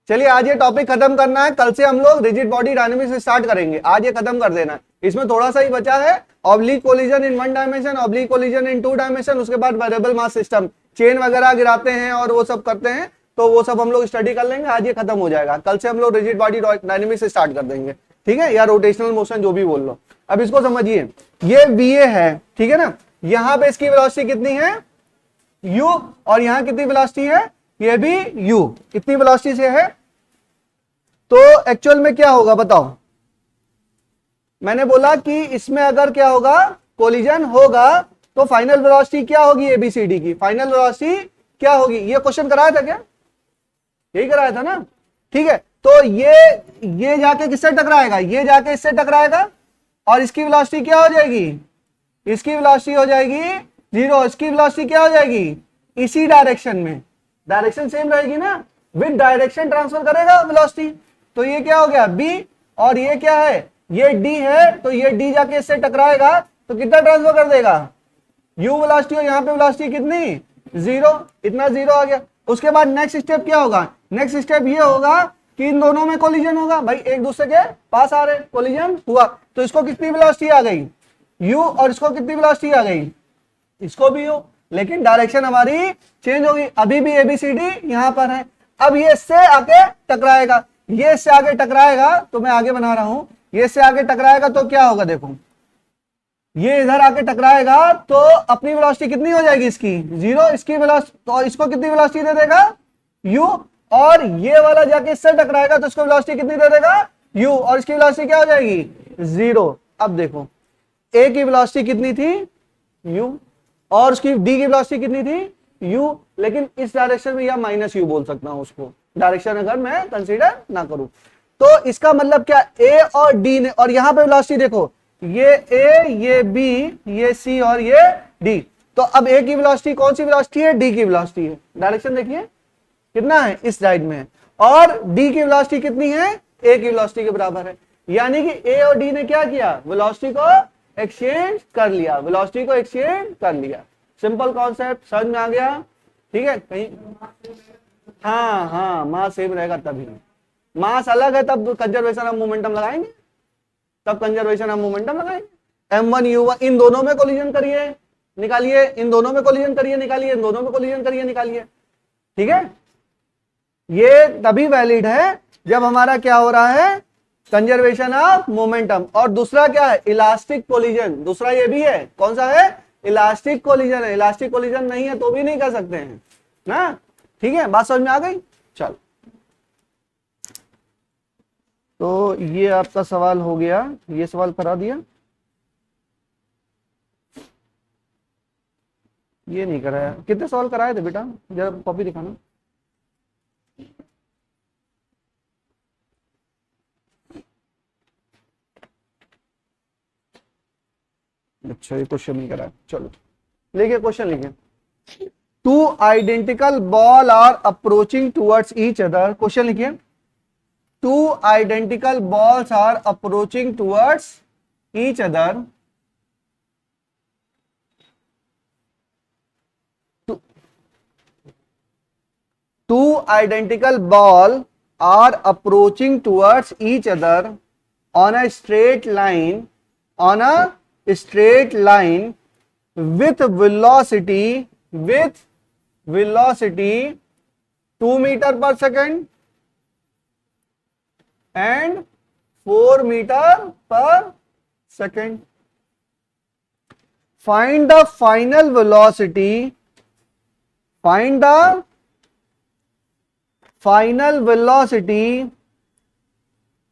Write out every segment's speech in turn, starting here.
चलिए आज ये टॉपिक खत्म करना है, कल से हम लोग रिजिड बॉडी डायनेमिक्स स्टार्ट करेंगे। आज ये खत्म कर देना है, इसमें थोड़ा सा ही बचा है, ऑब्लिक कोलिजन इन 1 डायमेंशन, ऑब्लिक कोलिजन इन 2 डायमेंशन, उसके बाद वेरिएबल मास सिस्टम, चेन वगैरह गिराते हैं और वो सब करते हैं, तो वो सब हम लोग स्टडी कर लेंगे। आज ये खत्म हो जाएगा, कल से हम लोग रिजिड बॉडी डायनेमिक्स स्टार्ट कर देंगे, ठीक है, या रोटेशनल मोशन जो भी बोल लो। अब इसको समझिए, ये VA है, ठीक है ना, यहाँ पे इसकी वेलोसिटी कितनी है u, और यहाँ कितनी वेलोसिटी है, ये भी u, कितनी वेलोसिटी से है। तो एक्चुअल में क्या होगा बताओ, मैंने बोला कि इसमें अगर क्या होगा, कोलिजन होगा, तो फाइनल वेलोसिटी क्या होगी ABCD की, फाइनल वेलोसिटी क्या होगी। ये क्वेश्चन कराया था क्या, यही कराया था ना, ठीक है। तो ये जाके किससे टकराएगा, ये जाके इससे टकराएगा, और इसकी वेलोसिटी क्या हो जाएगी, इसकी वेलोसिटी हो जाएगी 0, इसकी वेलोसिटी क्या हो जाएगी, इसी डायरेक्शन में, डायरेक्शन सेम रहेगी ना, विद डायरेक्शन ट्रांसफर करेगा वेलोसिटी। तो ये क्या हो गया B, और ये क्या है, ये D है, तो ये D जाके इससे टकराएगा, तो कितना ट्रांसफर कर देगा, u वेलोसिटी, और यहाँ पे वेलोसिटी कितनी 0, इतना 0 आ गया। उसके बाद नेक्स्ट स्टेप क्या होगा, नेक्स्ट स्टेप ये होगा कि इन दोनों में कोलिजन होगा, भाई एक दूसरे के पास आ रहे, कोलिजन हुआ, तो इसको कितनी वेलोसिटी आ गई u, और इसको कितनी वेलोसिटी आ गई, इसको भी u, लेकिन डायरेक्शन हमारी चेंज होगी। अभी भी ABCD यहां पर है, अब ये इससे आके टकराएगा, ये इससे आगे टकराएगा, तो मैं आगे बना रहा हूं, ये इससे आगे टकराएगा तो क्या होगा, देखो ये इधर आके टकराएगा, तो अपनी वेलोसिटी कितनी हो जाएगी, इसकी 0, इसकी वेलोसिटी, तो इसको कितनी वेलोसिटी दे देगा u, और ये वाला जाके इससे टकराएगा, तो इसको वेलोसिटी कितनी दे देगा u, और इसकी वेलोसिटी क्या हो जाएगी 0। अब देखो A की वेलोसिटी कितनी थी u, और उसकी D की वेलोसिटी कितनी थी u, लेकिन इस डायरेक्शन में या माइनस u बोल सकता हूं उसको, डायरेक्शन अगर मैं कंसीडर ना करूं। तो इसका मतलब क्या, A और D ने, और यहां पे वेलोसिटी देखो, ये A, ये B, ये C और ये D, तो अब A की वेलोसिटी कौन सी वेलोसिटी है, D की वेलोसिटी है, डायरेक्शन देखिए कितना है, इस साइड में है, और D की वेलोसिटी कितनी है, A की वेलोसिटी के बराबर है। यानी कि A और D ने क्या किया, वेलोसिटी को एक्सचेंज कर लिया, वेलोसिटी को एक्सचेंज कर लिया। सिंपल कॉन्सेप्ट समझ में आ गया, ठीक है। कहीं हाँ, मास सेम रहेगा, तभी मास अलग है तब कंजर्वेशन ऑफ मोमेंटम लगाएंगे, तब कंजर्वेशन ऑफ मोमेंटम लगाएंगे। M1 U1, इन दोनों में कोलिजन करिए निकालिए, इन दोनों में कोलिजन करिए निकालिए, इन दोनों में कोलिजन करिए निकालिए, ठीक है। ये तभी वैलिड है जब हमारा क्या हो रहा है, कंजर्वेशन ऑफ मोमेंटम। और दूसरा क्या है, इलास्टिक कोलिजन, दूसरा ये भी है, कौन सा है, इलास्टिक कोलिजन है। इलास्टिक कोलिजन नहीं है तो भी नहीं कर सकते हैं ना, ठीक है, बात समझ में आ गई। चलो, तो ये आपका सवाल हो गया, ये सवाल करा दिया, ये नहीं कराया। कितने सवाल कराए थे बेटा, जरा कॉपी दिखाना। अच्छा, ये क्वेश्चन नहीं कराया, चलो लिखिए, क्वेश्चन लिखिए। 2 identical ball are approaching towards each other, question लिखिए। 2 identical balls are approaching towards each other. Two identical balls are approaching towards each other on a straight line, with velocity 2 meter per second and 4 meter per second. Find the final velocity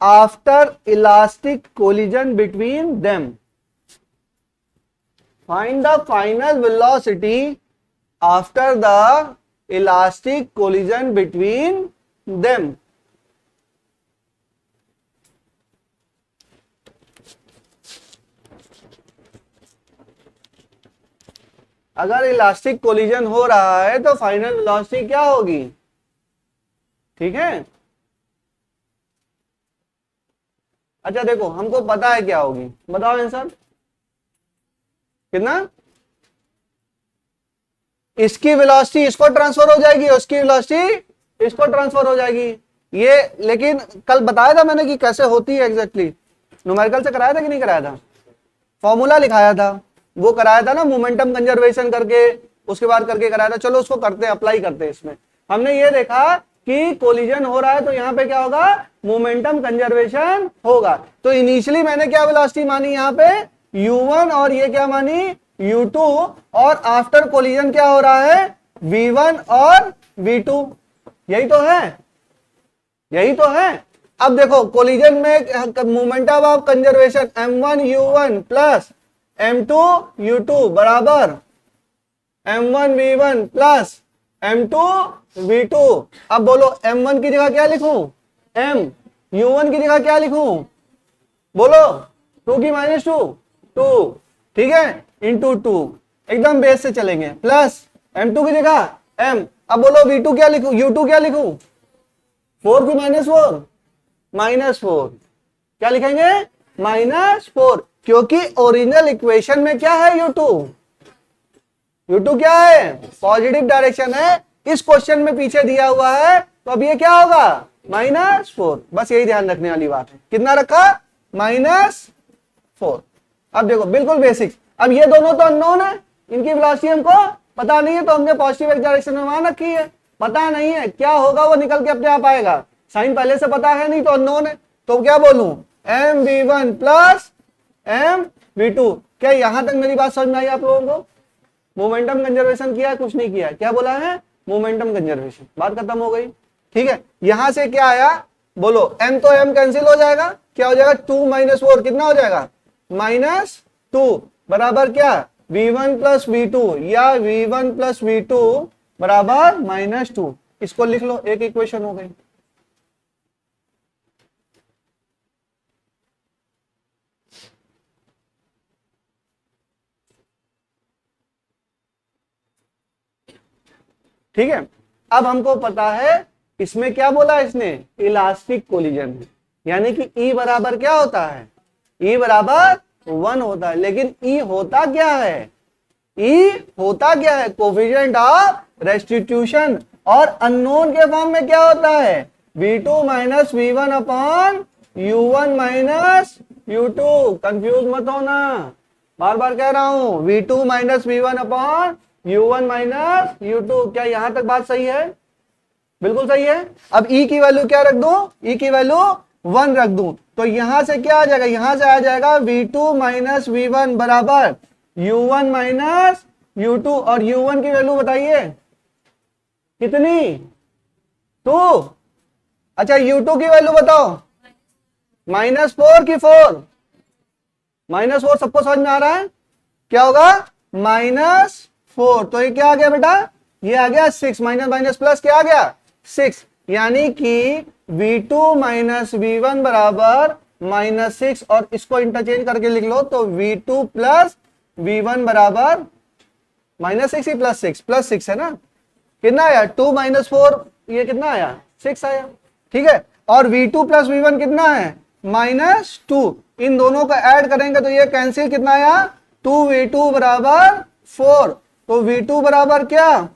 after elastic collision between them. Find the final velocity after the elastic collision between them. अगर elastic collision हो रहा है तो final velocity क्या होगी, ठीक है। अच्छा देखो, हमको पता है क्या होगी, बताओ आंसर कितना, इसकी वेलोसिटी इसको ट्रांसफर हो जाएगी, उसकी वेलोसिटी इसको ट्रांसफर हो जाएगी, ये लेकिन कल बताया था मैंने कि कैसे होती है एग्जैक्टली, न्यूमेरिकल से कराया था कि नहीं कराया था, फॉर्मूला लिखाया था, वो कराया था ना मोमेंटम कंजर्वेशन करके, उसके बाद करके कराया था। चलो उसको करते हैं, अप्लाई करते हैं। इसमें हमने ये देखा कि कोलिजन हो रहा है तो यहाँ पे क्या होगा, मोमेंटम कंजर्वेशन होगा। तो इनिशियली मैंने क्या वेलोसिटी मानी यहाँ पे u1 और ये क्या मानी u2, और आफ्टर कोलिजन क्या हो रहा है v1 और v2। यही तो है, यही तो है। अब देखो कोलिजन में momentum of conservation m1 u1 plus m2 u2 बराबर m1 v1 plus m2 v2। अब बोलो m1 की जगह क्या लिखूं, m, u1 की जगह क्या लिखूं, बोलो 2 की माइनस 2, 2, ठीक है, इंटू 2, एकदम बेस से चलेंगे, प्लस m2 की जगह m। अब बोलो v2 क्या लिखूं, u2 क्या लिखूं, 4 की माइनस 4, माइनस 4, क्या लिखेंगे माइनस 4, क्योंकि ओरिजिनल इक्वेशन में क्या है u2, u2 क्या है पॉजिटिव डायरेक्शन है, इस क्वेश्चन में पीछे दिया हुआ है, तो अब ये क्या होगा -4। बस यही ध्यान रखने वाली बात है, कितना रखा -4। अब देखो बिल्कुल बेसिक्स। अब ये दोनों तो अननोन है, इनकी वेलोसिटी हमको पता नहीं है, तो हमने पॉजिटिव एक्स डायरेक्शन में मान रखी है, पता नहीं है क्या होगा, वो निकल के अपने आप आएगा। साइन पहले से पता है नहीं तो अननोन है, तो क्या बोलूं mv1 प्लस mv2। क्या यहां तक मेरी बात समझ में आई आप लोगों को? मोमेंटम कंजर्वेशन किया, कुछ नहीं किया, क्या बोला है मोमेंटम कंजर्वेशन, बात खत्म हो गई। ठीक है, यहां से क्या आया बोलो, m तो m कैंसिल हो जाएगा, क्या हो जाएगा 2 - 4 कितना हो जाएगा -2 बराबर क्या v1 प्लस v2 या v1 प्लस v2 बराबर -2। इसको लिख लो, एक इक्वेशन हो गई। ठीक है, अब हमको पता है इसमें क्या बोला इसने, इलास्टिक कोलिजन है, यानी कि E बराबर क्या होता है, E बराबर 1 होता है। लेकिन E होता क्या है, E होता क्या है कोफिशिएंट ऑफ रेस्टिट्यूशन, और अननोन के फॉर्म में क्या होता है v2 minus v1 upon u1 minus u2। Confuse मत होना, बार बार कह रहा हूं, v2 minus v1 upon u1 minus u2। क्या यहां तक बात सही है? बिल्कुल सही है। अब E की वैल्यू क्या रख दूं, E की वैल्यू 1 रख दूं, तो यहां से क्या आ जाएगा, यहां से आ जाएगा v2 माइनस v1 बराबर u1 माइनस u2। और u1 की वैल्यू बताइए कितनी, 2। अच्छा u2 की वैल्यू बताओ, -4 की 4, -4 सबको समझ में आ रहा है, क्या होगा -4। तो ये क्या आ गया बेटा, ये आ गया 6, माइनस माइनस प्लस क्या आ गया 6, यानी कि v2 माइनस v1 बराबर -6। और इसको इंटरचेंज करके लिख लो, तो v2 प्लस v1 बराबर -6 ही प्लस 6 है ना, कितना आया 2 - 4, ये कितना आया 6 आया। ठीक है, और v2 प्लस v1 कितना है -2, इन दोनों को ऐड करेंगे तो ये कैंसिल, कितना आया 2v2 बराबर 4। तो v2 बराबर क्या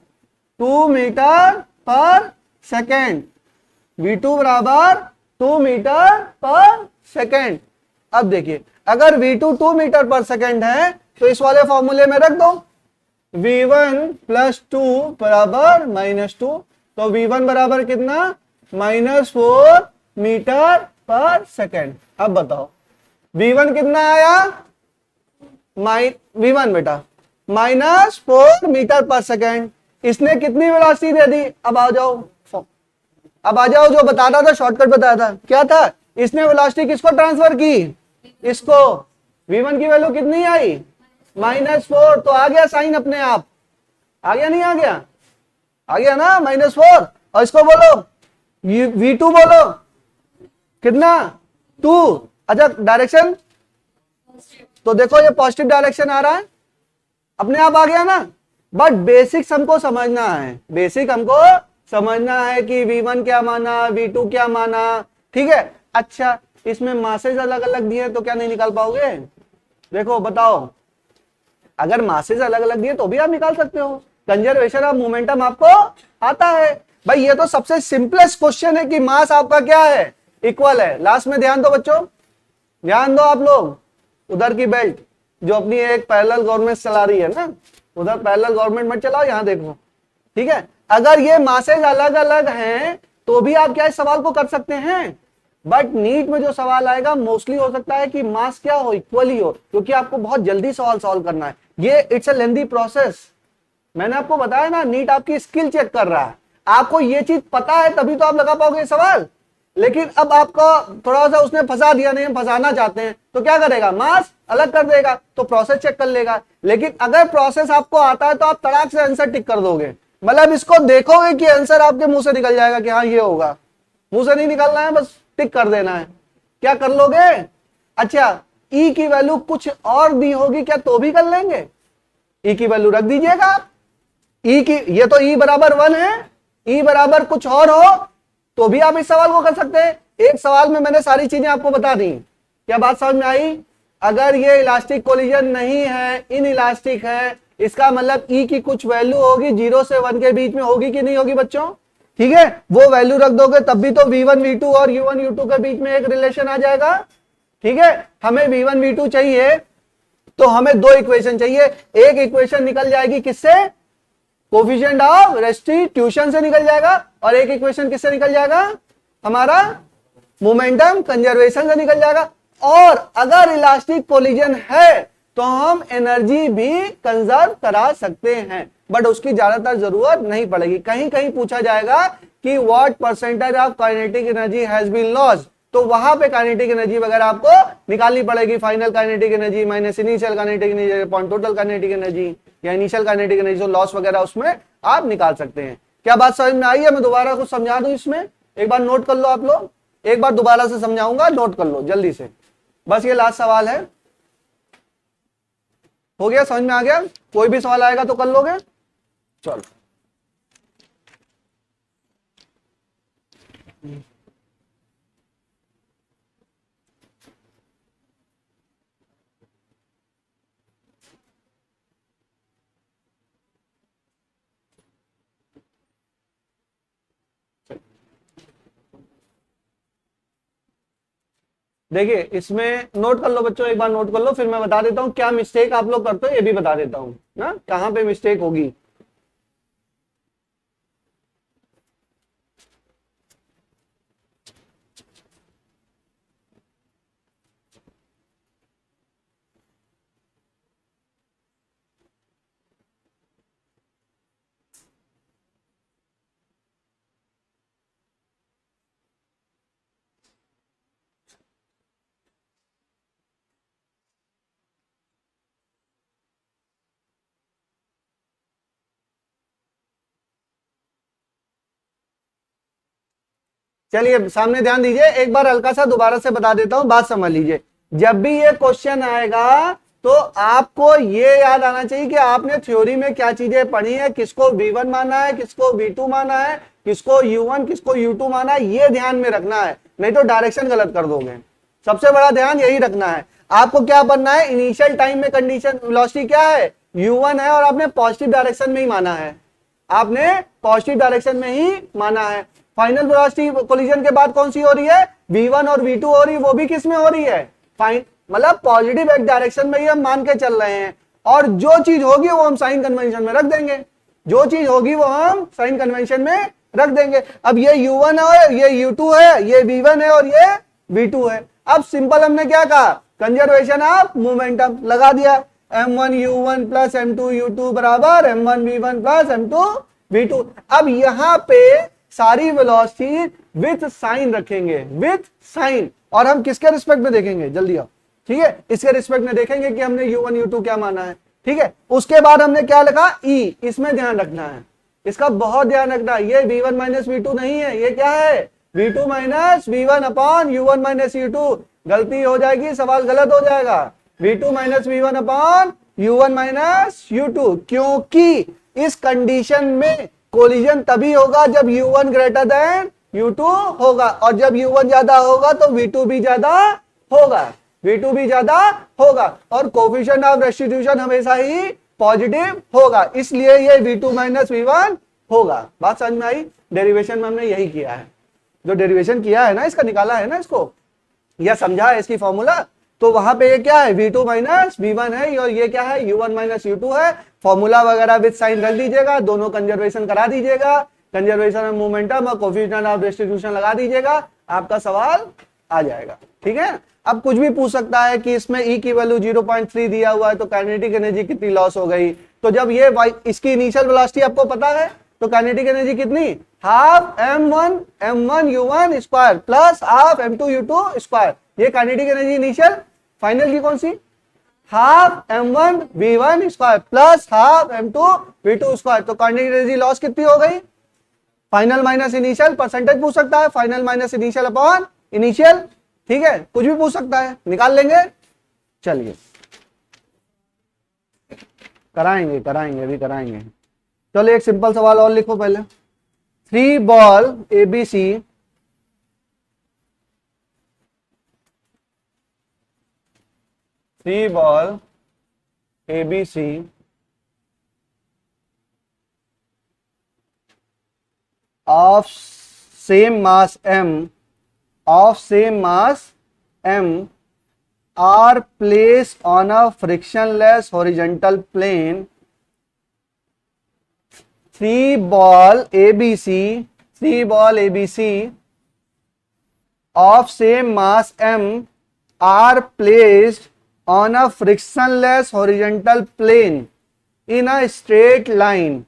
2 मीटर पर सेकेंड, v2 बराबर 2 मीटर पर सेकेंड। अब देखिए अगर v2 2 मीटर पर सेकेंड है तो इस वाले फॉर्मूले में रख दो v1 प्लस 2 बराबर -2। तो v1 बराबर कितना -4 मीटर पर सेकेंड। अब बताओ v1 कितना आया, v1 बेटा -4 मीटर पर सेकेंड। इसने कितनी वेलोसिटी दे दी, अब आ जाओ, जो बताता था शॉर्टकट बताया था, क्या था, इसने वेलोसिटी किसको ट्रांसफर की, इसको। v1 की वैल्यू कितनी आई -4, तो आ गया साइन अपने आप, आ गया नहीं आ गया, आ गया ना -4। और इसको बोलो v2 बोलो कितना 2। अच्छा डायरेक्शन, तो देखो ये पॉजिटिव डायरेक्शन आ रहा है, अपने आप आ गया ना। बट बेसिक्स हमको समझना है, बेसिक हमको समझना है कि v1 क्या माना, v2 क्या माना। ठीक है, अच्छा इसमें मासेज अलग अलग दिए तो क्या नहीं निकाल पाओगे, देखो बताओ, अगर मासेज अलग अलग दिए तो भी आप निकाल सकते हो, कंजर्वेशन ऑफ मोमेंटम आपको आता है। भाई ये तो सबसे सिंपलेस्ट क्वेश्चन है कि मास आपका क्या है, इक्वल है। लास्ट में ध्यान दो बच्चों, ध्यान दो आप लोग, उधर की बेल्ट जो अपनी एक पैरेलल गवर्नमेंट चला रही है ना, उधर पैरेलल गवर्नमेंट मत चलाओ, यहां देखो, ठीक है। अगर ये मासेज अलग अलग हैं तो भी आप क्या इस सवाल को कर सकते हैं, बट नीट में जो सवाल आएगा मोस्टली हो सकता है कि मास क्या हो, इक्वल ही हो, क्योंकि आपको बहुत जल्दी सवाल सॉल्व करना है। ये इट्स अ लेंथी प्रोसेस। मैंने आपको बताया ना, नीट आपकी स्किल चेक कर रहा है, आपको ये चीज पता है तभी तो आप लगा पाओगे सवाल। लेकिन अब आपको थोड़ा सा उसने फंसा दिया, नहीं हम फंसाना चाहते हैं, तो क्या करेगा, मास अलग कर देगा, तो प्रोसेस चेक कर लेगा। लेकिन अगर प्रोसेस आपको आता है तो आप तड़ाक से आंसर टिक कर दोगे, मतलब इसको देखोगे कि आंसर आपके मुंह से निकल जाएगा कि हाँ ये होगा, मुंह से नहीं निकलना है, बस टिक कर देना है। क्या कर लोगे, अच्छा ई की वैल्यू कुछ और दी होगी क्या, तो भी कर लेंगे, ई की वैल्यू रख दीजिएगा आप, ई की, ये तो ई बराबर 1 है, ई बराबर कुछ और हो तो भी आप इस सवाल को कर सकते हैं। एक सवाल में मैंने सारी चीजें आपको बता दी, क्या बात समझ में आई। अगर ये इलास्टिक कोलिजन नहीं है, इन इलास्टिक है, इसका मतलब ई की कुछ वैल्यू होगी, 0 से 1 के बीच में होगी कि नहीं होगी बच्चों, ठीक है, वो वैल्यू रख दोगे तब भी तो v1 v2 और u1 u2 के बीच में एक रिलेशन आ जाएगा, ठीक है। हमें v1 v2 चाहिए तो हमें दो इक्वेशन चाहिए, एक इक्वेशन निकल जाएगी किससे, कोफिशिएंट ऑफ रेस्टिट्यूशन से निकल जाएगा, और एक इक्वेशन किससे निकल जाएगा, हमारा मोमेंटम कंजर्वेशन से निकल जाएगा। और अगर इलास्टिक कोलिजन है तो हम एनर्जी भी कंजर्व करा सकते हैं, बट उसकी ज्यादातर जरूरत नहीं पड़ेगी। कहीं कहीं पूछा जाएगा कि what percentage of kinetic energy has been lost, तो वहां पे काइनेटिक एनर्जी वगैरह आपको निकालनी पड़ेगी, final kinetic energy minus initial kinetic energy upon total kinetic energy, या इनिशियल काइनेटिक एनर्जी जो लॉस वगैरह उसमें आप निकाल सकते हैं। क्या बात समझ में आई है, मैं दोबारा कुछ समझा दूं इसमें, एक बार नोट कर लो आप लोग, एक बार दोबारा से समझाऊंगा, नोट कर लो जल्दी से, बस ये लास्ट सवाल है, हो गया, समझ में आ गया। कोई भी सवाल आएगा तो कर लोगे, चलो। देखिए इसमें नोट कर लो बच्चों, एक बार नोट कर लो, फिर मैं बता देता हूं क्या मिस्टेक आप लोग करते हो, ये भी बता देता हूं ना, कहां पे मिस्टेक होगी। चलिए सामने ध्यान दीजिए, एक बार हल्का सा दोबारा से बता देता हूं, बात समझ लीजिए। जब भी ये क्वेश्चन आएगा तो आपको ये याद आना चाहिए कि आपने थ्योरी में क्या चीजें पढ़ी है, किसको v1 माना है, किसको v2 माना है, किसको u1 किसको u2 माना है, ये ध्यान में रखना है, नहीं तो डायरेक्शन गलत कर दोगे। सबसे बड़ा ध्यान यही रखना है। आपको क्या बनना है, इनिशियल टाइम में कंडीशन वेलोसिटी क्या है, u1 है, और आपने पॉजिटिव डायरेक्शन में ही माना है, आपने पॉजिटिव डायरेक्शन में ही माना है। फाइनल वेलोसिटी कोलिजन के बाद कौन सी हो रही है, v1 और v2 हो रही है, वो भी किस में हो रही है, मतलब पॉजिटिव एक डायरेक्शन में ही हम मान के चल रहे हैं, और जो चीज होगी वो हम साइन कन्वेंशन में रख देंगे, जो चीज होगी वो हम साइन कन्वेंशन में रख देंगे। अब ये u1 है, ये u2 है, ये v1 है और ये v2 है। अब सिंपल हमने क्या कहा, कंजर्वेशन ऑफ मोमेंटम लगा दिया, m1 u1 plus m2 u2 बराबर m1 v1 plus m2 v2। अब यहां पे सारी वेलोसिटी विथ साइन रखेंगे, विथ साइन, और हम किसके रिस्पेक्ट में देखेंगे, जल्दी आओ, ठीक है, इसके रिस्पेक्ट में देखेंगे कि हमने u1 u2 क्या माना है, ठीक है। उसके बाद हमने क्या लिखा, e, इसमें ध्यान रखना है, इसका बहुत ध्यान रखना है, ये v1 माइनस v2 नहीं है, ये क्या है, v2 minus v1 upon u1 minus u2, गलती हो जाएगी, सवाल गलत हो जाएगा, v2 minus v1 upon u1 minus u2, क्योंकि इस कंडीशन में कोलिजन तभी होगा जब u1 ग्रेटर देन u2 होगा, और जब u1 ज्यादा होगा तो v2 भी ज्यादा होगा, v2 भी ज्यादा होगा, और कोफिशिएंट ऑफ रेस्टिट्यूशन हमेशा ही पॉजिटिव होगा, इसलिए ये v2 माइनस v1 होगा। बात समझ में आई। डेरिवेशन में हमने यही किया है, जो डेरिवेशन किया है ना, इसका निकाला है ना इसको, या समझा है इसकी फॉर्मूला, तो वहां पे ये क्या है V2 माइनस V1 है, और ये क्या है U1 माइनस U2 है। फॉर्मूला वगैरह विद साइन रख दीजिएगा, दोनों कंजर्वेशन करा दीजिएगा, कंजर्वेशन ऑफ मोमेंटम और कोफिशिएंट ऑफ डिस्ट्रीब्यूशन लगा दीजिएगा, आपका सवाल आ जाएगा। ठीक है, अब कुछ भी पूछ सकता है कि इसमें E की वैल्यू 0.3 दिया हुआ है, तो काइनेटिक एनर्जी कितनी लॉस हो गई। तो जब ये इसकी इनिशियल वेलोसिटी आपको पता है, तो काइनेटिक एनर्जी कितनी, half m1 u1 square plus half m2 u2 square. ये काइनेटिक एनर्जी इनिशियल, फाइनल की कौन सी, half m1 v1 square plus half m2 v2 square. तो काइनेटिक एनर्जी लॉस कितनी हो गई, फाइनल माइनस इनिशियल, परसेंटेज पूछ सकता है, final minus initial upon initial. ठीक है, कुछ भी पूछ सकता है, निकाल लेंगे। चलिए कराएंगे अभी कराएंगे। चलो एक सिंपल सवाल और लिखो पहले। 3 ball ABC of same mass m are placed on a frictionless horizontal plane. 3 ball ABC of same mass m are placed on a frictionless horizontal plane in a straight line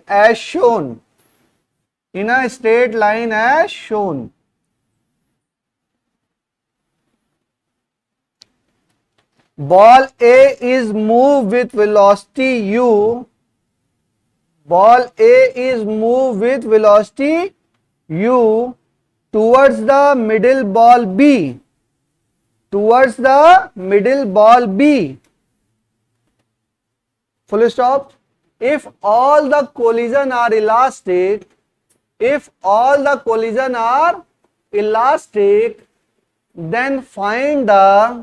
as shown. Ball A is moved with velocity u. Towards the middle ball B. Full stop. If all the collision are elastic, then find the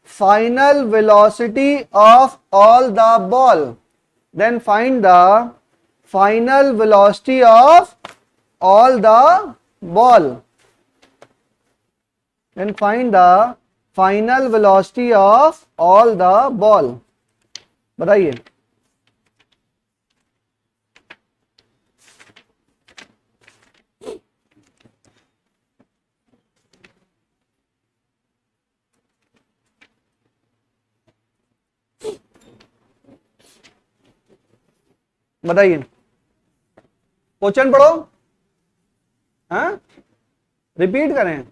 final velocity of all the ball. बताइए। Question पढ़ो, हाँ repeat करें।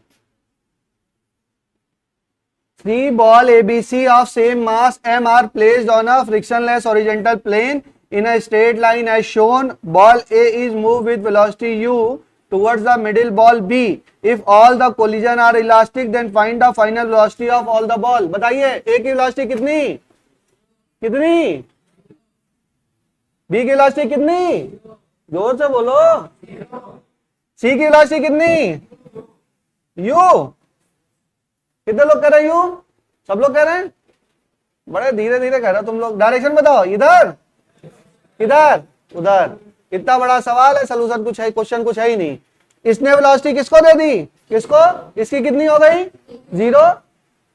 3 ball ABC of same mass m are placed on a frictionless horizontal plane in a straight line as shown. Ball A is moved with velocity u towards the middle ball B. If all the collision are elastic, then find the final velocity of all the ball. बताइए A की velocity कितनी, B की velocity कितनी, जोर से बोलो। C की velocity कितनी, u। कितने लोग कह रहे हैं यू, सब लोग कह रहे हैं, बड़े धीरे धीरे कह रहे हो तुम लोग। डायरेक्शन बताओ, इधर उधर। इतना बड़ा सवाल है, सोल्यूशन कुछ है, क्वेश्चन कुछ है ही नहीं। इसने वेलोसिटी किसको दे दी, इसकी कितनी हो गई, 0।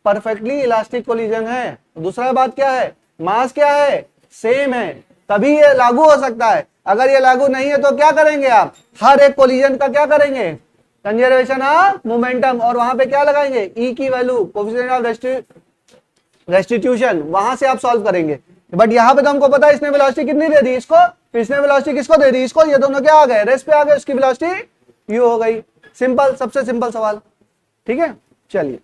परफेक्टली इलास्टिक कोलिजन है। दूसरा बात क्या है, मास क्या है, सेम है, तभी ये लागू हो सकता है। अगर ये लागू नहीं है तो क्या करेंगे आप, हर एक कोलिजन का क्या करेंगे, कंजर्वेशन ऑफ मोमेंटम, और वहां पे क्या लगाएंगे, ई की वैल्यू, कोएफिशिएंट ऑफ रेस्टिट्यूशन, वहां से आप सॉल्व करेंगे। बट यहाँ पे तो हमको पता है इसने वेलोसिटी कितनी दे दी, इसने वेलोसिटी किसको दे दी, इसको। ये दोनों क्या आ गए, रेस्ट पे आ गए, उसकी वेलोसिटी यू हो गई। सिंपल, सबसे सिंपल सवाल। ठीक है, चलिए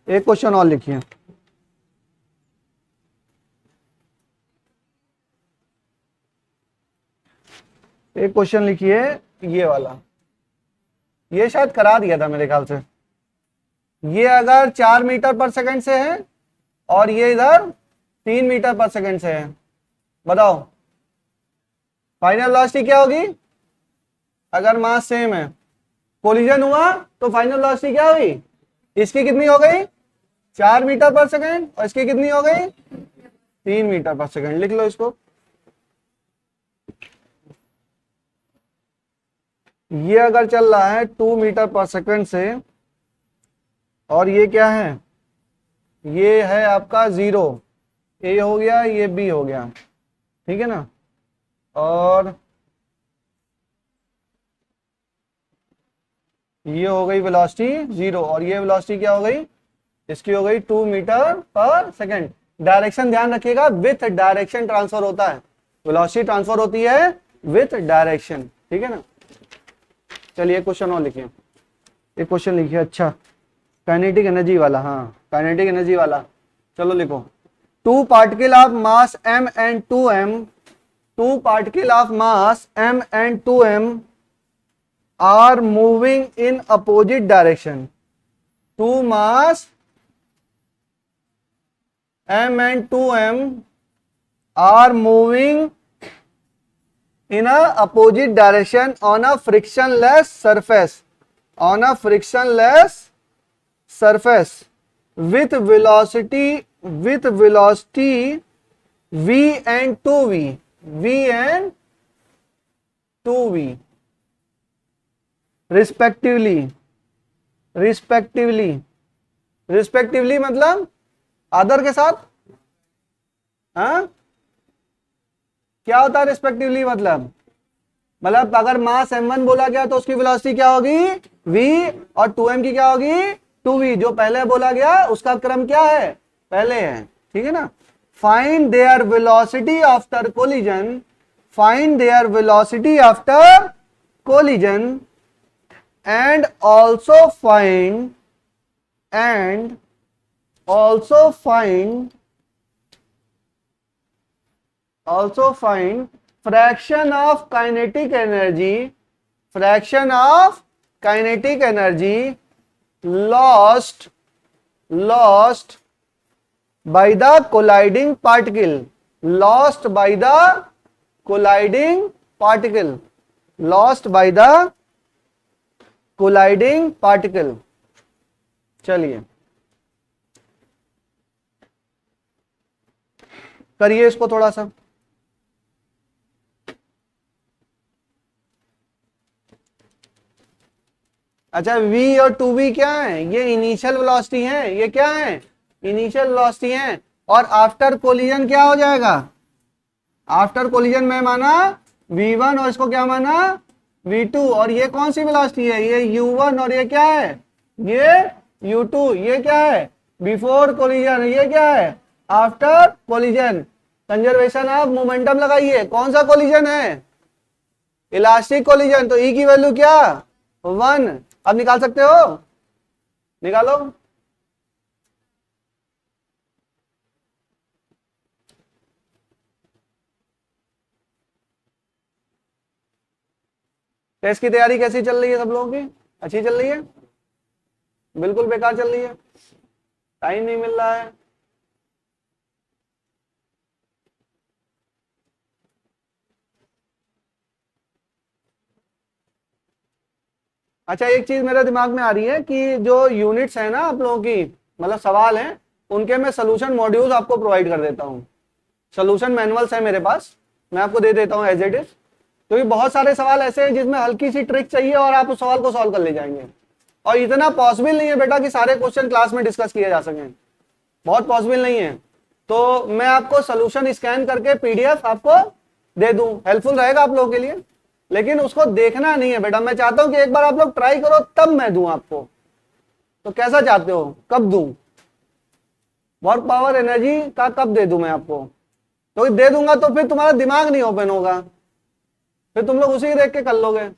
एक क्वेश्चन और लिखिए। एक क्वेश्चन लिखिए ये वाला, ये शायद करा दिया था मेरे ख्याल से। ये अगर 4 मीटर पर सेकंड से है और ये इधर 3 मीटर पर सेकंड से है, बताओ फाइनल वेलोसिटी क्या होगी। अगर मास सेम है, कोलिजन हुआ तो फाइनल वेलोसिटी क्या हुई, इसकी कितनी हो गई 4 मीटर पर सेकेंड और इसकी कितनी हो गई 3 मीटर पर सेकेंड। लिख लो इसको। ये अगर चल रहा है 2 मीटर पर सेकेंड से और ये क्या है, ये है आपका 0, ए हो गया, ये बी हो गया, ठीक है ना। और ये हो गई वेलोसिटी 0 और ये वेलोसिटी क्या हो गई, इसकी हो गई 2 मीटर पर सेकेंड। डायरेक्शन ध्यान रखिएगा, विथ डायरेक्शन ट्रांसफर होता है, वेलोसिटी ट्रांसफर होती है विथ डायरेक्शन, ठीक है ना। चलिए क्वेश्चन और लिखिए, एक क्वेश्चन लिखिए। अच्छा, काइनेटिक एनर्जी वाला, हाँ काइनेटिक एनर्जी वाला, चलो लिखो। 2 particle of mass m and 2m, 2 particle of mass m and 2m are moving in opposite direction. 2 mass m and 2m are moving in a opposite direction on a frictionless surface, on a frictionless surface with velocity v and 2v, v and 2v respectively मतलब other के साथ, हाँ क्या होता है respectively, मतलब अगर मास m1 बोला गया तो उसकी वेलोसिटी क्या होगी v और 2m की क्या होगी 2v, जो पहले बोला गया उसका क्रम क्या है पहले है, ठीक है ना। Find there velocity after collision, find there velocity after collision and also find fraction of kinetic energy lost by the colliding particle, lost by the colliding particle, lost by the colliding particle. चलिए करिए इसको थोड़ा सा। अच्छा, v और 2v क्या है, ये इनिशियल वेलोसिटी है, ये क्या है इनिशियल वेलोसिटी है। और आफ्टर कोलिजन क्या हो जाएगा, आफ्टर कोलिजन में माना v1 और इसको क्या माना v2, और ये कौन सी वेलोसिटी है, ये u1 और ये क्या है ये u2, ये क्या है बिफोर कोलिजन, ये क्या है after collision. Conservation of momentum लगाइए, कौन सा कोलिजन है इलास्टिक कोलिजन, तो E की वैल्यू क्या 1। अब निकाल सकते हो, निकालो। टेस्ट की तैयारी कैसी चल रही है सब लोगों की, अच्छी चल रही है, बिल्कुल बेकार चल रही है, टाइम नहीं मिल रहा है। अच्छा, एक चीज मेरे दिमाग में आ रही है कि जो यूनिट्स है ना आप लोगों की, मतलब सवाल हैं, उनके मैं सोल्यूशन मॉड्यूल्स आपको प्रोवाइड कर देता हूँ। सोल्यूशन मैनुअल्स है मेरे पास, मैं आपको दे देता हूँ एज इट इज, क्योंकि बहुत सारे सवाल ऐसे हैं जिसमें हल्की सी ट्रिक चाहिए और आप उस सवाल को सॉल्व कर ले जाएंगे। और इतना पॉसिबल नहीं है बेटा कि सारे क्वेश्चन क्लास में डिस्कस किए जा सकें, बहुत पॉसिबल नहीं है। तो मैं आपको सोल्यूशन स्कैन करके पीडीएफ आपको दे दूं, हेल्पफुल रहेगा आप लोगों के लिए, लेकिन उसको देखना नहीं है बेटा। मैं चाहता हूं कि एक बार आप लोग ट्राई करो तब मैं दूं आपको। तो कैसा चाहते हो, कब दूं, वर्क पावर एनर्जी का कब दे दूं मैं आपको, तो दे दूंगा तो फिर तुम्हारा दिमाग नहीं ओपन होगा, फिर तुम लोग उसी देख के कर लोगे।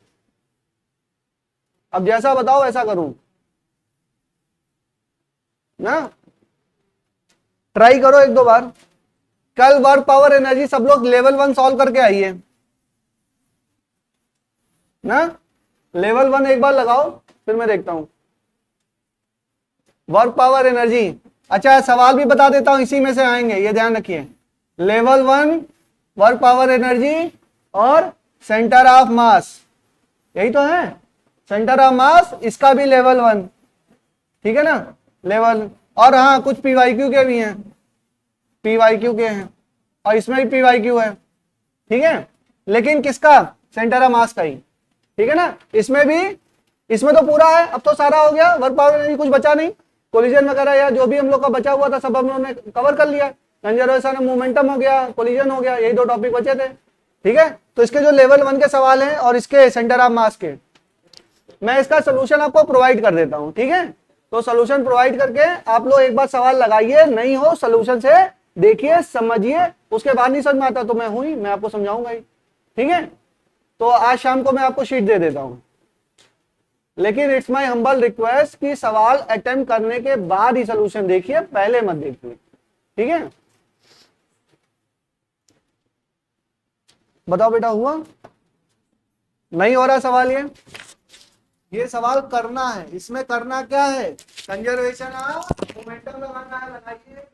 अब जैसा बताओ वैसा करूं ना, ट्राई करो एक दो बार। कल वर्क पावर एनर्जी सब लोग लेवल 1 सॉल्व करके आइए ना, लेवल 1 एक बार लगाओ, फिर मैं देखता हूं वर्क पावर एनर्जी। अच्छा, सवाल भी बता देता हूं, इसी में से आएंगे, ये ध्यान रखिए। लेवल 1 वर्क पावर एनर्जी और सेंटर ऑफ मास, यही तो है सेंटर ऑफ मास, इसका भी लेवल 1। ठीक है ना, लेवल। और हाँ, कुछ पीवाईक्यू के भी हैं, पीवाईक्यू के हैं, और इसमें भी पीवाईक्यू है, ठीक है, लेकिन किसका, सेंटर ऑफ मास का ही, ठीक है ना। इसमें भी, इसमें तो पूरा है, अब तो सारा हो गया, वर्क पावर एनर्जी कुछ बचा नहीं, कोलिजन वगैरह या जो भी हम लोग का बचा हुआ था सब हम लोगों ने कवर कर लिया, कंजर्वेशन ऑफ मोमेंटम हो गया, कोलिजन हो गया, यही दो टॉपिक बचे थे, ठीक है। तो इसके जो लेवल 1 के सवाल हैं और इसके सेंटर ऑफ मास के, मैं इसका सोल्यूशन आपको प्रोवाइड कर देता हूं, ठीक है। तो सोल्यूशन प्रोवाइड करके आप लोग एक बार सवाल लगाइए, नहीं हो सोल्यूशन से देखिए समझिए, उसके बाद नहीं समझ में आता तो मैं हूं ही, मैं आपको समझाऊंगा ही, ठीक है। तो आज शाम को मैं आपको शीट दे देता हूं, लेकिन इट्स माय हम्बल रिक्वेस्ट कि सवाल अटेम्प्ट करने के बाद ही सोल्यूशन देखिए, पहले मत देखिए, ठीक है। बताओ बेटा, हुआ नहीं हो रहा सवाल ये सवाल करना है, इसमें करना क्या है, कंजर्वेशन ऑफ मोमेंटम लगाना है, लगाइए।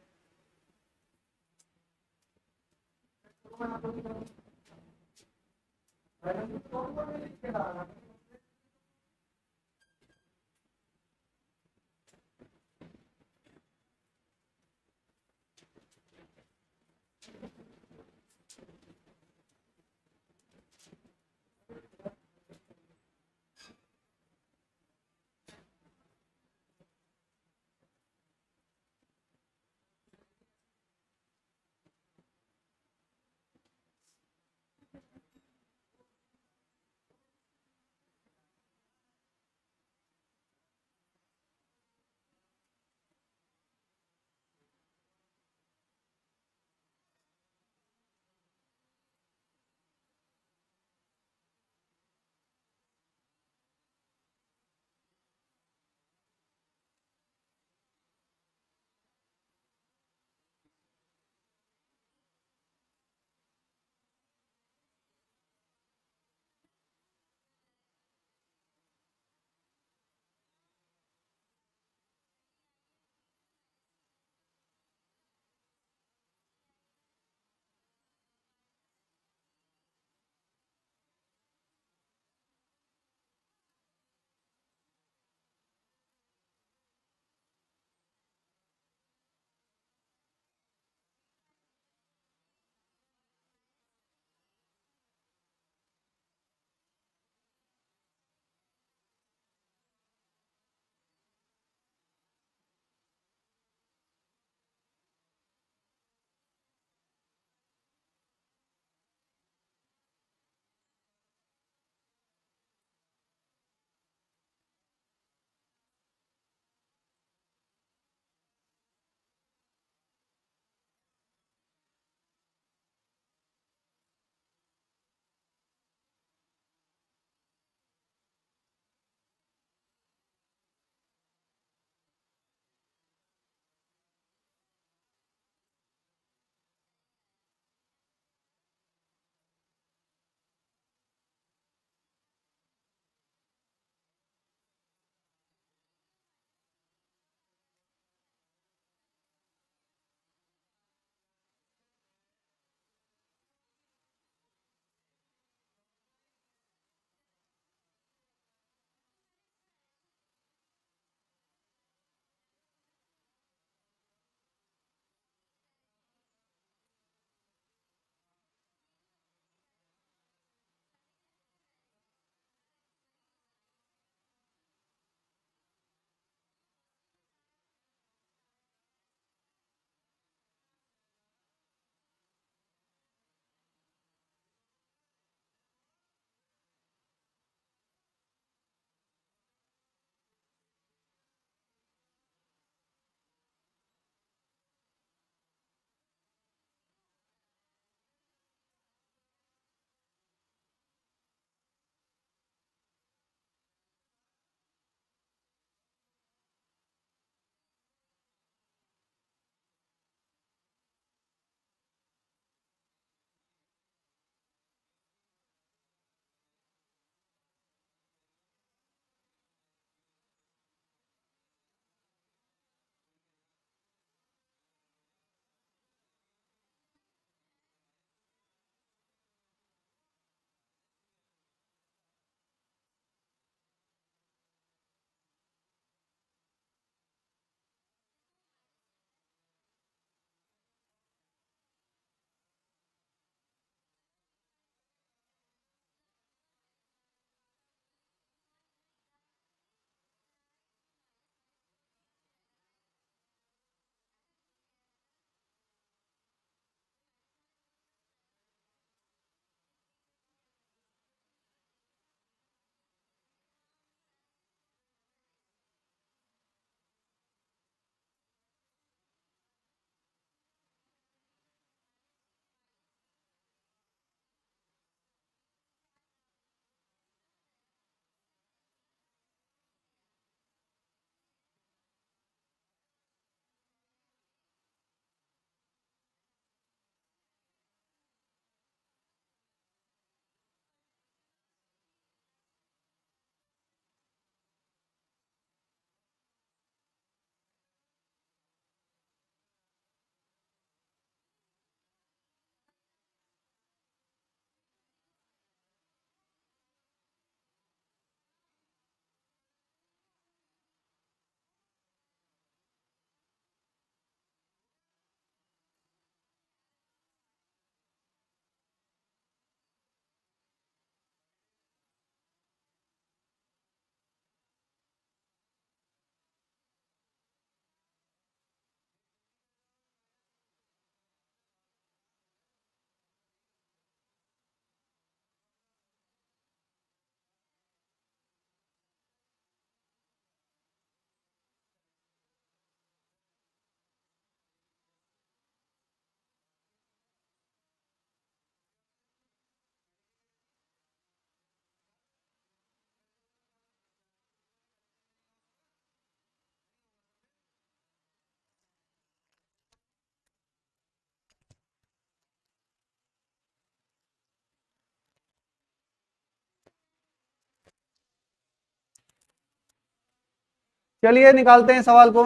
चलिए निकालते हैं सवाल को।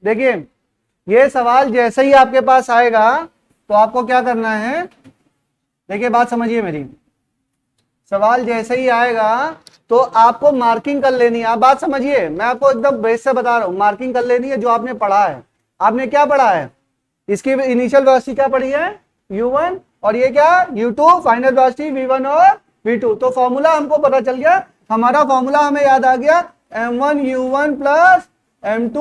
देखिए ये सवाल जैसे ही आपके पास आएगा तो आपको क्या करना है, देखिए बात समझिए मेरी, सवाल जैसे ही आएगा तो आपको मार्किंग कर लेनी है। आप बात समझिए, मैं आपको एकदम बेस से बता रहा हूं, मार्किंग कर लेनी है जो आपने पढ़ा है। आपने क्या पढ़ा है, इसकी इनिशियल वेलोसिटी क्या पढ़ी है, u1, और ये क्या u2, फाइनल वेलोसिटी v1 और v2। तो फॉर्मूला हमको पता चल गया, हमारा फॉर्मूला हमें याद आ गया, m1 u1 plus m2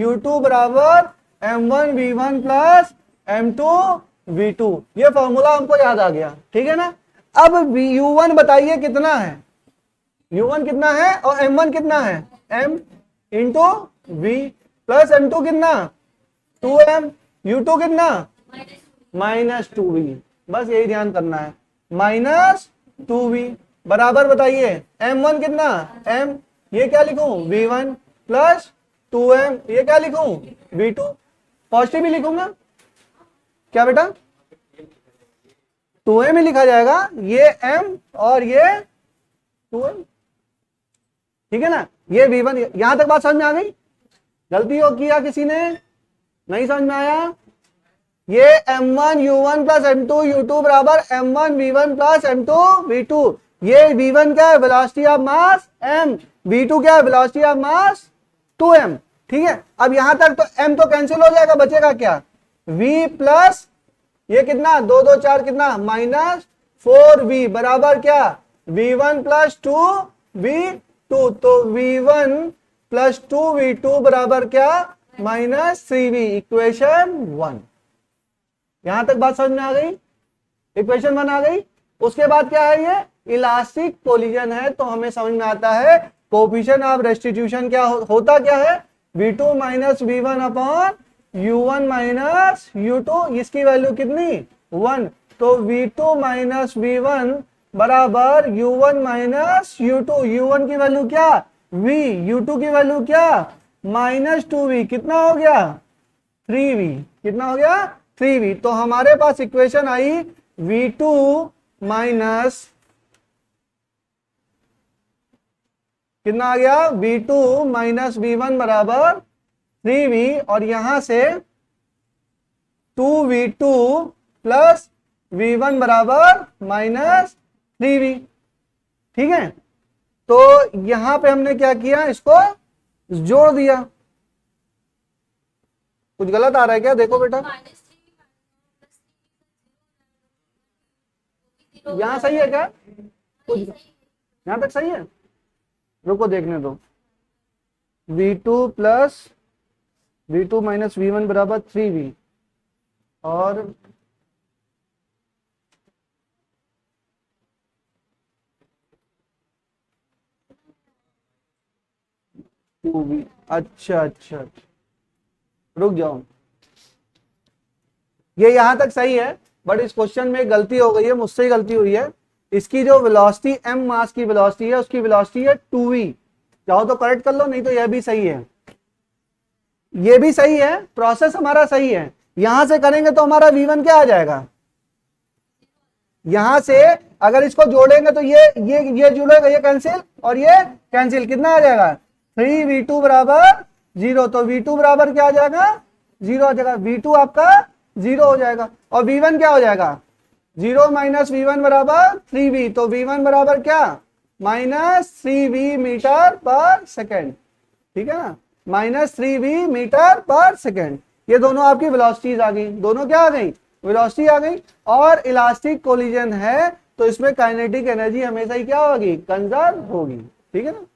u2 बराबर m1 v1 plus m2 v2। ये फॉर्मूला हमको याद आ गया, ठीक है ना। अब u1 बताइए कितना है, u1 कितना है और m1 कितना है, m into v, plus m2 कितना 2m, u2 कितना -2v। बस यही ध्यान करना है, -2v बराबर बताइए m1 कितना, m ये क्या लिखूं v1 प्लस 2m, ये क्या लिखूं v2। पॉजिटिव ही लिखूंगा क्या बेटा, 2m ही लिखा जाएगा, ये m और ये 2m, ठीक है ना। ये v1, यहां तक बात समझ में आ गई, गलती हो किया किसी ने, नहीं समझ में आया। ये m1 u1 plus m2 u2 बराबर m1 v1 plus m2 v2। ये v1 क्या है, velocity of mass m, v2 क्या है, वेलोसिटी ऑफ मास 2m, ठीक है। अब यहां तक तो m तो कैंसिल हो जाएगा, बचेगा क्या, v प्लस ये कितना 2 2 4 कितना -4v बराबर क्या v1 प्लस 2v2। तो v1 प्लस 2v2 बराबर क्या -3v, इक्वेशन 1। यहां तक बात समझ में आ गई, इक्वेशन 1 आ गई। उसके बाद क्या है, ये इलास्टिक कोलिजन है, तो हमें समझ में आता है कोफिशिएंट ऑफ रेस्टिट्यूशन क्या होता क्या है, v2 minus v1 upon u1 minus u2, इसकी वैल्यू कितनी 1। तो v2 माइनस v1 बराबर u1 माइनस u2, u1 की वैल्यू क्या v, u2 की वैल्यू क्या -2v, कितना हो गया 3v, कितना हो गया 3v। तो हमारे पास इक्वेशन आई v2 माइनस कितना आ गया v2 माइनस v1 बराबर 3v, और यहां से 2v2 प्लस v1 बराबर -3v, ठीक है। तो यहां पे हमने क्या किया, इसको जोड़ दिया। कुछ गलत आ रहा है क्या, देखो बेटा, यहां सही है क्या, कुछ यहां तक सही है, रुको देखने दो। v2 plus v2 minus v1 बराबर 3v और अच्छा अच्छा अच्छा, रुक जाओ, ये यहां तक सही है, बट इस क्वेश्चन में गलती हो गई है, मुझसे ही गलती हुई है। इसकी जो वेलोसिटी m मास की वेलोसिटी है, उसकी वेलोसिटी है 2v। चाहो तो करेक्ट कर लो, नहीं तो यह भी सही है, ये भी सही है, प्रोसेस हमारा सही है। यहां से करेंगे तो हमारा v1 क्या आ जाएगा, यहां से अगर इसको जोड़ेंगे तो ये जुड़ेगा, ये कैंसिल और ये कैंसिल, कितना आ जाएगा 3v2 बराबर 0। तो v2 बराबर क्या आ जाएगा 0 आ जाएगा, v2 आपका 0 हो जाएगा, और v1 क्या हो जाएगा 0 माइनस v1 बराबर 3v। तो v1 बराबर क्या -3v मीटर पर सेकेंड, ठीक है ना, -3v मीटर पर सेकेंड। ये दोनों आपकी वेलोसिटीज आ गई, दोनों क्या आ गई, वेलोसिटी आ गई। और इलास्टिक कोलिजन है तो इसमें काइनेटिक एनर्जी हमेशा ही क्या होगी, कंजर्व होगी, ठीक है ना।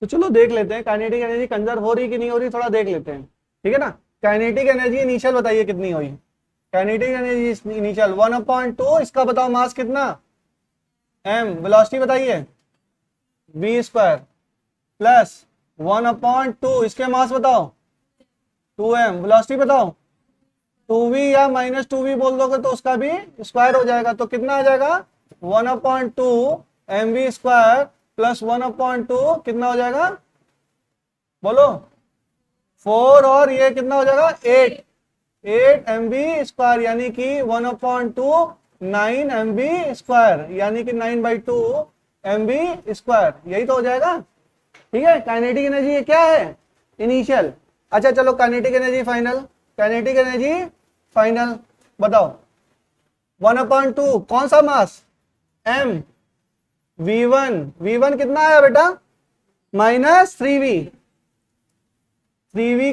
तो चलो देख लेते हैं काइनेटिक एनर्जी कंजर्व हो रही कि नहीं हो रही, थोड़ा देख लेते हैं, ठीक है ना। काइनेटिक एनर्जी इनिशियल बताइए कितनी हुई। काइनेटिक एनर्जी इनिशियल 1/2, इसका बताओ मास कितना m, वेलोसिटी बताइए v² प्लस 1/2, इसके मास बताओ 2m, वेलोसिटी बताओ 2v या -2v बोल दोगे तो उसका भी स्क्वायर हो जाएगा, तो कितना आ जाएगा 1/2 mv² प्लस 1/2 कितना हो जाएगा बोलो 4, और ये कितना हो जाएगा 8 mv², यानी कि 1/2 9 mv², यानी कि 9/2 mv², यही तो हो जाएगा, ठीक है। काइनेटिक एनर्जी ये क्या है इनिशियल। अच्छा चलो kinetic energy final, kinetic energy final बताओ 1/2 कौन सा मास m, v1 कितना आया बेटा -3v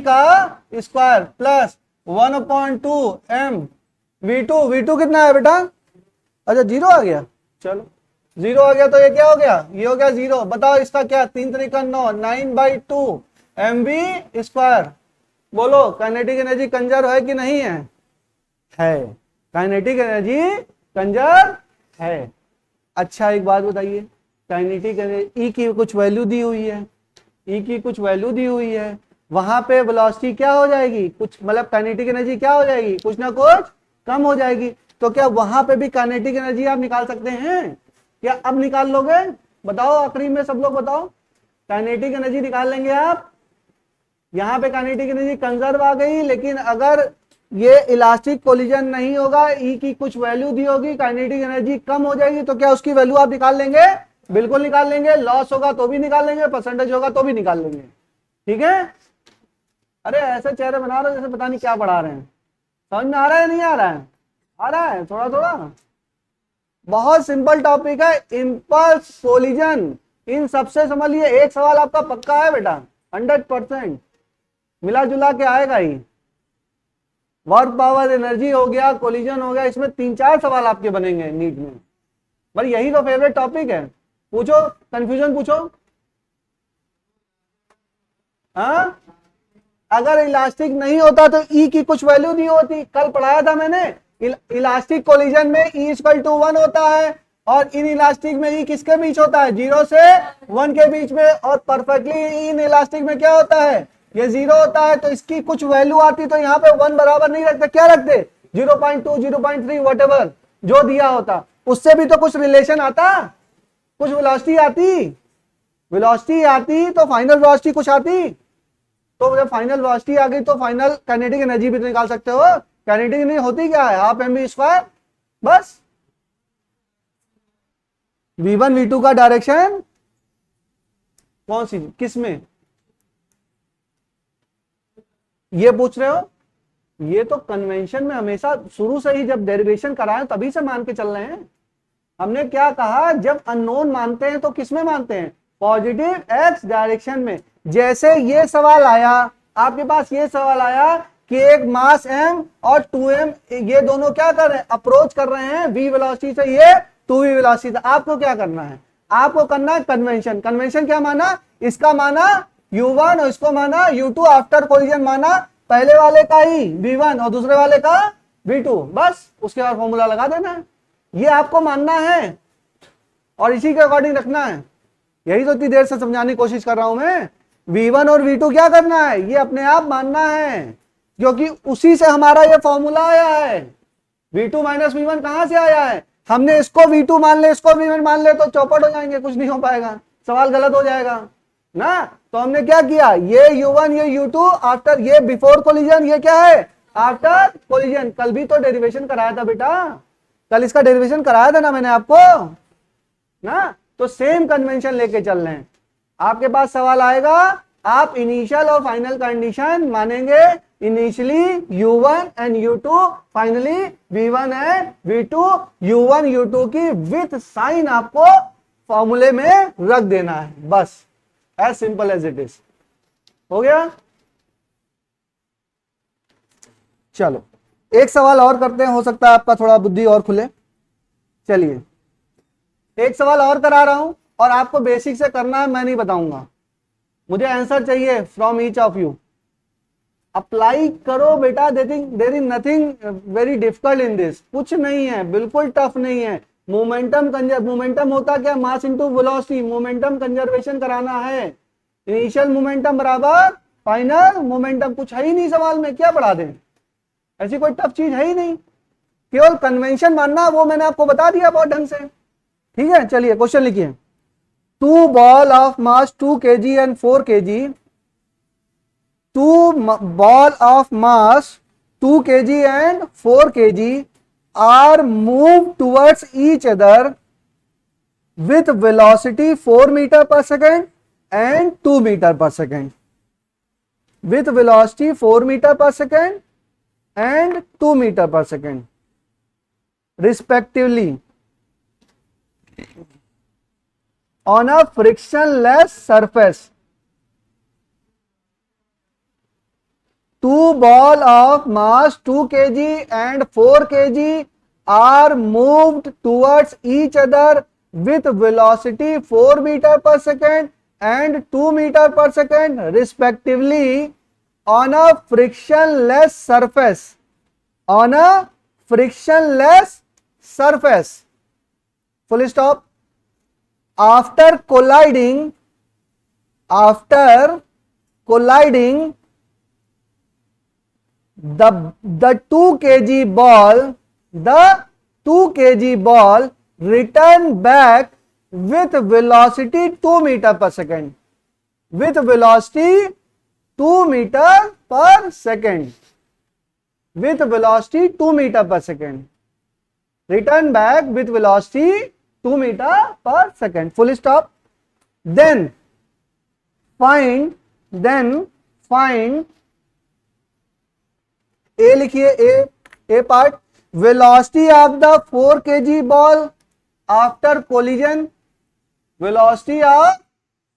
का स्क्वायर प्लस 1/2 m, v2 कितना है बेटा, अच्छा 0 आ गया, चलो 0 आ गया तो ये क्या हो गया, ये हो गया 0। बताओ इसका क्या, 3 3 9, 9/2 mv²। बोलो काइनेटिक एनर्जी कंजर्व है कि नहीं है, काइनेटिक एनर्जी कंजर्व है। अच्छा एक बात बताइए, काइनेटिक एनर्जी ई की कुछ वैल्यू दी हुई है, ई की कुछ वैल्यू दी हुई है, वहां पे वेलोसिटी क्या हो जाएगी, कुछ मतलब काइनेटिक एनर्जी क्या हो जाएगी, कुछ ना कुछ कम हो जाएगी। तो क्या वहां पे भी काइनेटिक एनर्जी आप निकाल सकते हैं, क्या अब निकाल लोगे, बताओ आखिरी में सब लोग बताओ, काइनेटिक एनर्जी निकाल लेंगे आप। यहाँ पे काइनेटिक एनर्जी कंजर्व आ गई, लेकिन अगर ये इलास्टिक कोलिजन नहीं होगा, ई की कुछ वैल्यू दी होगी, काइनेटिक एनर्जी कम हो जाएगी, तो क्या उसकी वैल्यू आप निकाल लेंगे, बिल्कुल निकाल लेंगे। लॉस होगा तो भी निकाल लेंगे, परसेंटेज होगा तो भी निकाल लेंगे, ठीक है। अरे ऐसे चेहरे बना रहे हो जैसे पता नहीं क्या पढ़ा रहे हैं, समझ में आ रहा है नहीं आ रहा है, आ रहा है थोड़ा थोड़ा। बहुत सिंपल टॉपिक है, इंपल्स कोलिजन, इन सबसे समझ लिए एक सवाल आपका पक्का है बेटा, 100% मिला जुला के आएगा ही। वर्क पावर एनर्जी हो गया, कोलिजन हो गया, इसमें 3 4 सवाल आपके बनेंगे नीट में, भाई यही तो फेवरेट टॉपिक है। पूछो कंफ्यूजन पूछो। हाँ अगर इलास्टिक नहीं होता तो ई की कुछ वैल्यू नहीं होती, कल पढ़ाया था मैंने, इलास्टिक कोलिजन में ई = 1 होता है, और इन इलास्टिक में ई किसके बीच होता है, 0 से 1 के बीच में, और परफेक्टली इन इलास्टिक में क्या होता है, ये 0 होता है। तो इसकी कुछ वैल्यू आती तो यहाँ पे 1 बराबर नहीं रखते, क्या रखते 0.2 0.3 वॉटेवर जो दिया होता, उससे भी तो कुछ रिलेशन आता, कुछ वेलोसिटी आती तो फाइनल वेलोसिटी कुछ आती, तो जब फाइनल वेलोसिटी आ गई तो फाइनल काइनेटिक एनर्जी भी तो निकाल सकते हो। काइनेटिक एनर्जी होती क्या है, 12 mv², बस। v1 v2 का डायरेक्शन कौन सी किस में, ये पूछ रहे हो, ये तो कन्वेंशन में हमेशा शुरू से ही जब डेरिवेशन कराए तभी से मान के चल रहे हैं। हमने क्या कहा, जब अननोन मानते हैं तो किस में मानते हैं, पॉजिटिव एक्स डायरेक्शन में। जैसे ये सवाल आया आपके पास, ये सवाल आया कि एक मास m और 2m ये दोनों क्या कर रहे हैं, अप्रोच कर रहे हैं v वेलोसिटी से, ये 2v वेलोसिटी से। आपको क्या करना है, आपको करना है कन्वेंशन। कन्वेंशन क्या माना, इसका माना u1 और इसको माना u2, आफ्टर कोलिजन माना पहले वाले का ही v1 और दूसरे वाले का v2, बस उसके बाद फॉर्मूला लगा देना है। ये आपको मानना है और इसी के अकॉर्डिंग रखना है। यही तो इतनी देर से समझाने की कोशिश कर रहा हूं मैं। v1 और v2 क्या करना है, ये अपने आप मानना है, क्योंकि उसी से हमारा ये फॉर्मूला आया है। v2 - v1 कहां से आया है, हमने इसको v2 मान ले, इसको v1 मान ले तो चौपट हो जाएंगे, कुछ नहीं हो पाएगा, सवाल गलत हो जाएगा ना। तो हमने क्या किया, ये u1 ये u2 आफ्टर, ये बिफोर कोलिजन, ये क्या है आफ्टर कोलिजन। कल भी तो डेरिवेशन कराया था बेटा, कल इसका डेरिवेशन कराया था ना मैंने आपको ना। तो सेम कन्वेंशन लेके चल रहे हैं। आपके पास सवाल आएगा, आप इनिशियल और फाइनल कंडीशन मानेंगे, initially u1 and u2, finally v1 and v2, u1 u2 की विथ साइन आपको फॉर्मूले में रख देना है, बस as simple as it is. हो गया। चलो एक सवाल और करते हैं, हो सकता है आपका थोड़ा बुद्धि और खुले। चलिए एक सवाल और करा रहा हूं, और आपको बेसिक से करना है, मैं नहीं बताऊंगा, मुझे आंसर चाहिए from each of you. Apply करो बेटा, there is nothing very difficult in this, कुछ नहीं है, बिल्कुल टफ नहीं है। मोमेंटम होता क्या, mass into velocity, momentum conservation कराना है। इनिशियल मोमेंटम बराबर फाइनल मोमेंटम, कुछ है ही नहीं सवाल में, क्या पढ़ा दें, ऐसी कोई टफ चीज है ही नहीं, केवल कन्वेंशन मानना, वो मैंने आपको बता दिया बहुत ढंग से। ठीक है, चलिए क्वेश्चन लिखिए। Two ball of mass 2 kg and 4 kg, two ball of mass 2 kg and 4 kg are moved towards each other with velocity 4 meter per second and 2 meter per second. With velocity 4 meter per second and 2 meter per second respectively on a frictionless surface. Two ball of mass 2 kg and 4 kg are moved towards each other with velocity 4 meter per second and 2 meter per second respectively on a frictionless surface. On a frictionless surface. Full stop. After colliding, the 2 kg ball return back with velocity 2 meter per second. With velocity 2 meter per second. With velocity 2 meter per second. Return back with velocity 2 meter per second. Full stop. Then find A लिखिए, A part, velocity of the 4 kg ball after collision, velocity of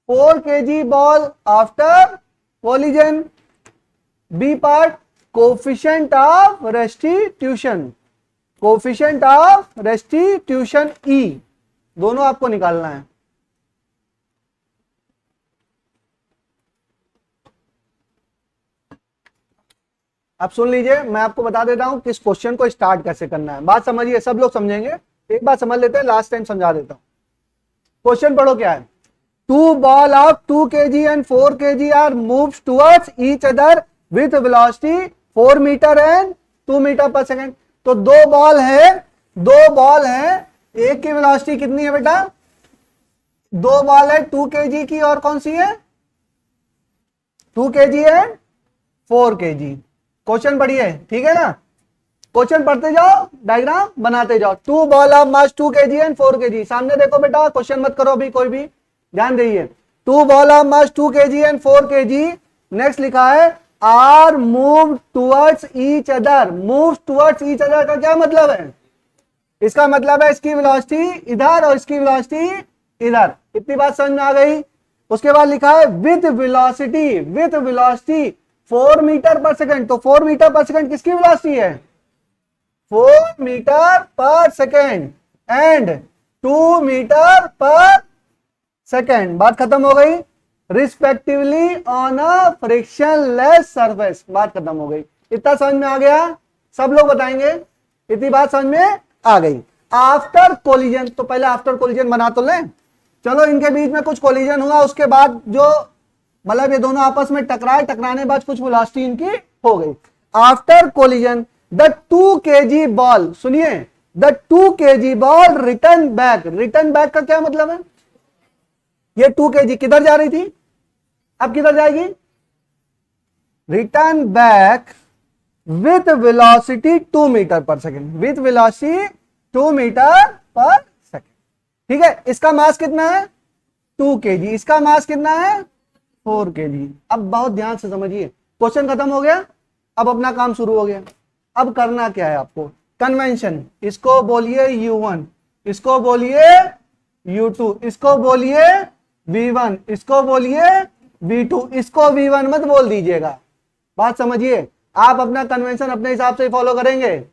4 kg ball after collision. B part, coefficient of restitution, coefficient of restitution e, दोनों आपको निकालना है। अब सुन लीजिए, मैं आपको बता देता हूं किस क्वेश्चन को स्टार्ट कैसे करना है, बात समझिए, सब लोग समझेंगे, एक बात समझ लेते हैं, लास्ट टाइम समझा देता हूं। क्वेश्चन पढ़ो क्या है। Two ball of 2 kg and 4 kg are moves towards each other with velocity 4 metre and 2 metre per second. तो दो बॉल है, एक की वेलोसिटी कितनी है बेटा, दो बॉल है 2 kg की, और कौन सी है 2 kg एंड 4 kg। क्वेश्चन पढ़िए, ठीक है ना, क्वेश्चन पढ़ते जाओ, डायग्राम बनाते जाओ। Two ball of mass 2 kg and 4 kg, सामने देखो बेटा, क्वेश्चन मत करो अभी कोई भी, ध्यान दीजिए। Two ball of mass 2 kg and 4 kg, next लिखा है are move towards each other. Move towards each other का क्या मतलब है, इसका मतलब है इसकी वेलोसिटी इधर और इसकी वेलोसिटी इधर, इतनी बात समझ में आ गई। उसके बाद लिखा है with velocity 4 metre per second, तो 4 मीटर पर सेकेंड किसकी वेलोसिटी है, 4 metre per second and 2 metre per second, बात खत्म हो गई। Respectively on a frictionless surface, बात खत्म हो गई। इतना समझ में आ गया, सब लोग बताएंगे, इतनी बात समझ में आ गई। आफ्टर कोलिजन, तो पहले आफ्टर कोलिजन बना तो लें, चलो इनके बीच में कुछ कोलिजन हुआ, उसके बाद जो मतलब ये दोनों आपस में टकराए, टकराने के बाद कुछ वेलोसिटी इनकी हो गई। After collision the 2 kg ball, सुनिए, the 2 kg ball return back का क्या मतलब है, ये 2 kg किधर जा रही थी, अब किधर जाएगी, return back with velocity 2 metre per second, with velocity 2 metre per second. ठीक है, इसका मास कितना है 2 kg, इसका मास कितना है 4 kg। अब बहुत ध्यान से समझिए, क्वेश्चन खत्म हो गया, अब अपना काम शुरू हो गया। अब करना क्या है आपको, कन्वेंशन, इसको बोलिए U1, इसको बोलिए U2, इसको बोलिए V1, इसको बोलिए V2, इसको V1 मत बोल दीजिएगा, बात समझिए। आप अपना कन्वेंशन अपने हिसाब से फॉलो करेंगे,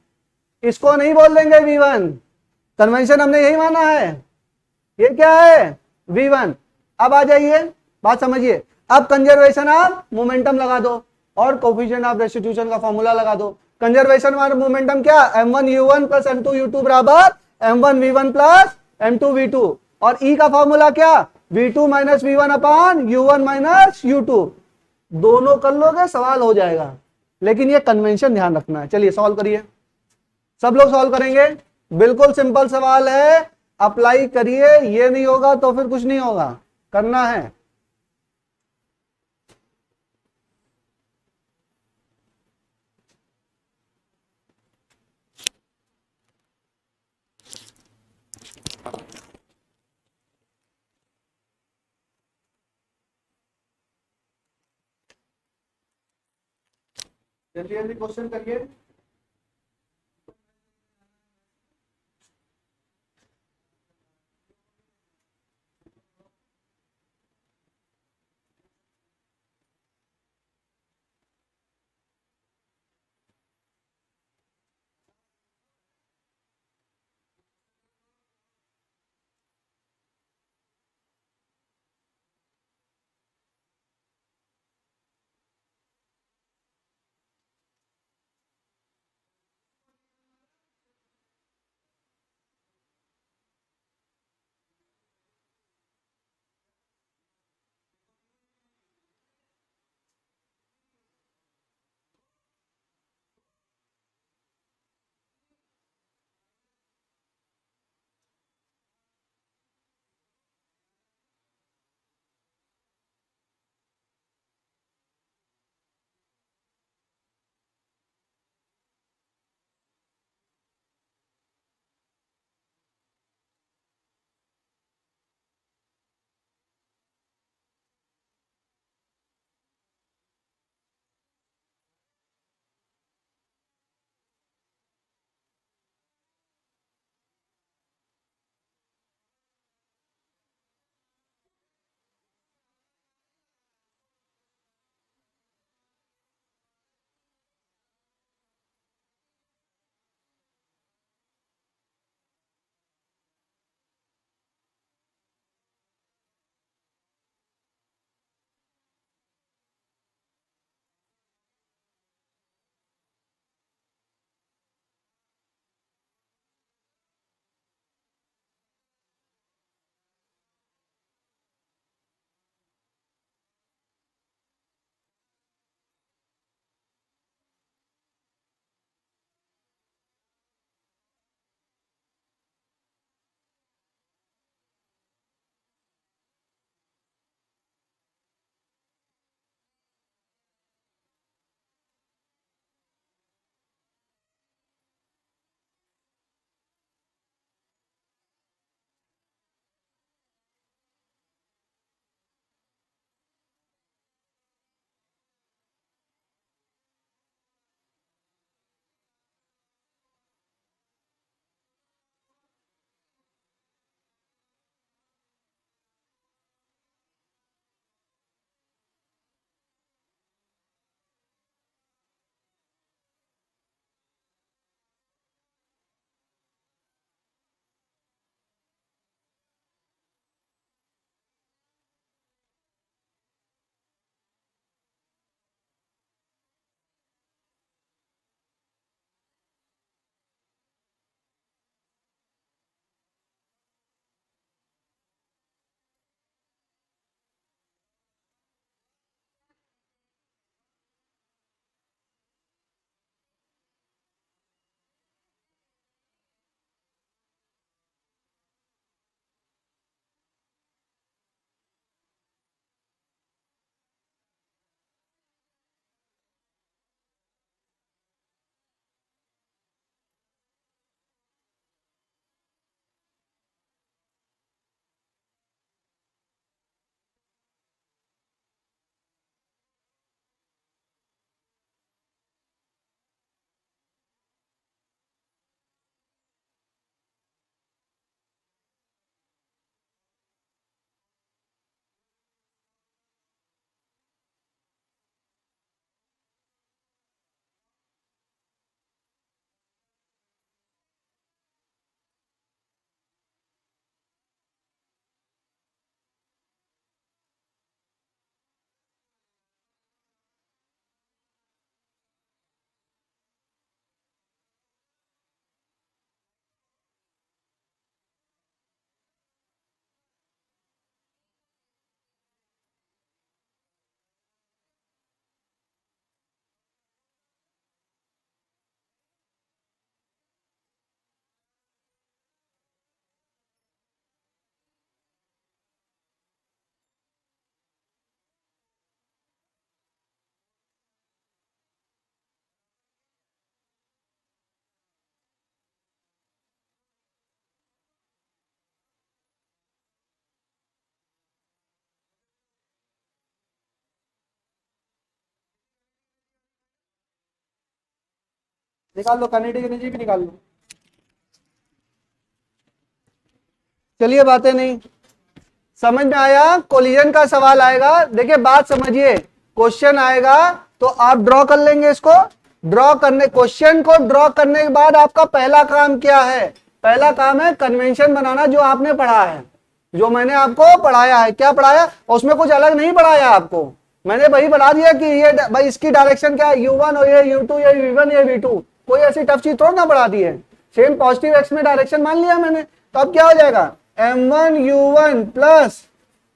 इसको नहीं बोल देंगे V1, कन्वेंशन हमने यही माना है, ये क्या है V1। अब आ जाइए, बात समझिए, अब कंजर्वेशन ऑफ मोमेंटम लगा दो और कोफिशिएंट ऑफ रेस्टिट्यूशन का फॉर्मूला लगा दो। कंजर्वेशन ऑफ मोमेंटम क्या, m1u1 प्लस m2u2 बराबर m1v1 प्लस m2v2, और E का फॉर्मूला क्या, v2 minus v1 upon u1 minus u2। दोनों कर लोगे सवाल हो जाएगा, लेकिन ये कन्वेंशन ध्यान रखना है। चलिए सॉल्व करिए, सब लोग सॉल्व करेंगे, बिल्कुल सिंपल सवाल है, अप्लाई करिए, ये नहीं होगा तो फिर कुछ नहीं होगा, करना है। जल्दी जल्दी क्वेश्चन करिए। निकाल लो, काइनेटिक एनर्जी भी निकाल लो। चलिए, बातें नहीं समझ में आया। कोलिजन का सवाल आएगा, देखिए बात समझिए, क्वेश्चन आएगा तो आप ड्रॉ कर लेंगे इसको। ड्रॉ करने, क्वेश्चन को ड्रॉ करने के बाद आपका पहला काम क्या है? पहला काम है कन्वेंशन बनाना, जो आपने पढ़ा है, जो मैंने आपको पढ़ाया है। क्या पढ़ाया? उसमें कुछ अलग नहीं पढ़ाया आपको, मैंने वही बता दिया कि ये भाई इसकी डायरेक्शन क्या है, U1 और ये U2, ये V1, ये V2। कोई ऐसी टफ चीज थोड़ा ना बढ़ा दी है। सेम पॉजिटिव एक्स में डायरेक्शन मान लिया मैंने, तो अब क्या हो जाएगा? M1 U1 plus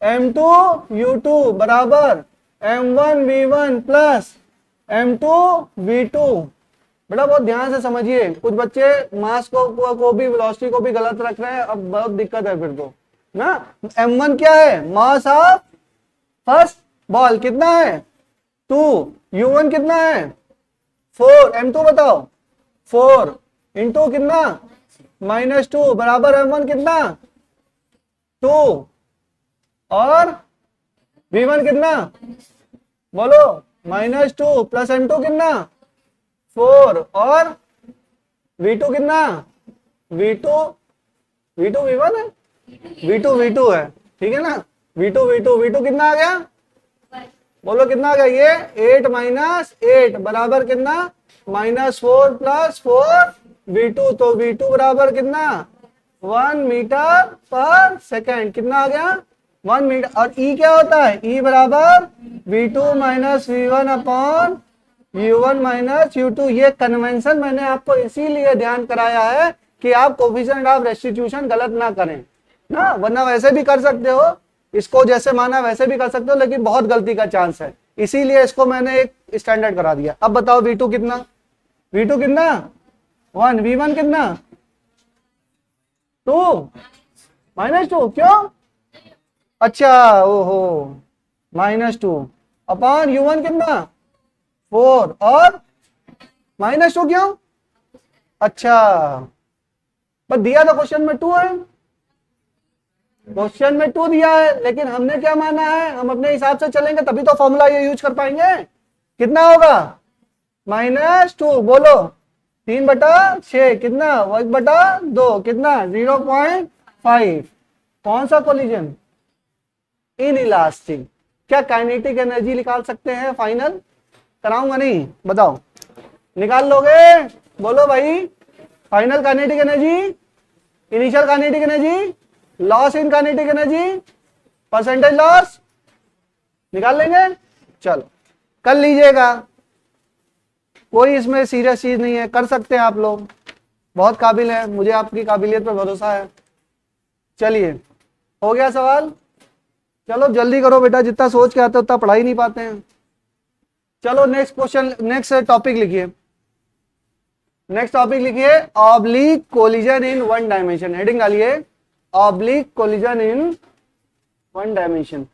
M2 U2 बराबर M1 V1 plus M2 V2। बेटा बहुत ध्यान से समझिए, कुछ बच्चे मास को भी वेलोसिटी को भी गलत रख रहे हैं, अब बहुत दिक्कत है फिर तो ना। M1 क्या है? मास ऑफ फर्स्ट बॉल कितना है? 2। U1 कितना है? 4। M2 बताओ? 4 इंटू कितना? -2 बराबर M1 कितना? 2 और V1 कितना? बोलो, -2 प्लस M2 कितना? 4 और V2 कितना? V2 V1 है, V2 है, ठीक है ना। V2 कितना आ गया? बोलो कितना आ गया? ये 8 - 8 बराबर कितना? -4 प्लस 4 V2। तो V2 बराबर कितना? 1 मीटर पर सेकेंड। कितना आ गया? 1 मीटर। और E क्या होता है? E बराबर V2 - V1 upon U1 - U2। ये कन्वेंशन मैंने आपको इसीलिए ध्यान कराया है कि आप कोफिशिएंट ऑफ रेस्टिट्यूशन गलत ना करें ना, वरना वैसे भी कर सकते हो, इसको जैसे माना वैसे भी कर सकते हो, लेकिन बहुत गलती का चांस है, इसीलिए इसको मैंने एक स्टैंडर्ड करा दिया। अब बताओ V2 कितना? V2 कितना? 1। V1 कितना? 2 -2। क्यों? अच्छा, ओहो, -2 अपॉन U1 कितना? 4 और -2 क्यों? अच्छा, पर दिया तो क्वेश्चन में 2 है, क्वेश्चन में 2 दिया है, लेकिन हमने क्या माना है? हम अपने हिसाब से चलेंगे तभी तो फॉर्मूला ये यूज कर पाएंगे। कितना होगा? -2 बोलो, 3/6 कितना? 1/2 कितना? 0.5। कौन सा कोलिजन? इनइलास्टिक। क्या काइनेटिक एनर्जी निकाल सकते हैं? फाइनल कराऊंगा नहीं, बताओ निकाल लोगे? बोलो भाई, final kinetic energy, initial kinetic energy, loss in kinetic energy, percentage loss निकाल लेंगे। चलो कर लीजिएगा, कोई इसमें सीरियस चीज नहीं है, कर सकते हैं आप लोग, बहुत काबिल है, मुझे आपकी काबिलियत पर भरोसा है। चलिए, हो गया सवाल? चलो जल्दी करो बेटा, जितना सोच के आते उतना पढ़ा ही नहीं पाते हैं। चलो नेक्स्ट क्वेश्चन, नेक्स्ट टॉपिक लिखिए। नेक्स्ट टॉपिक लिखिए, ऑब्लिक कोलिजन इन 1 डायमेंशन। हेडिंग डालिए, ऑब्लिक कोलिजन इन 1 डायमेंशन।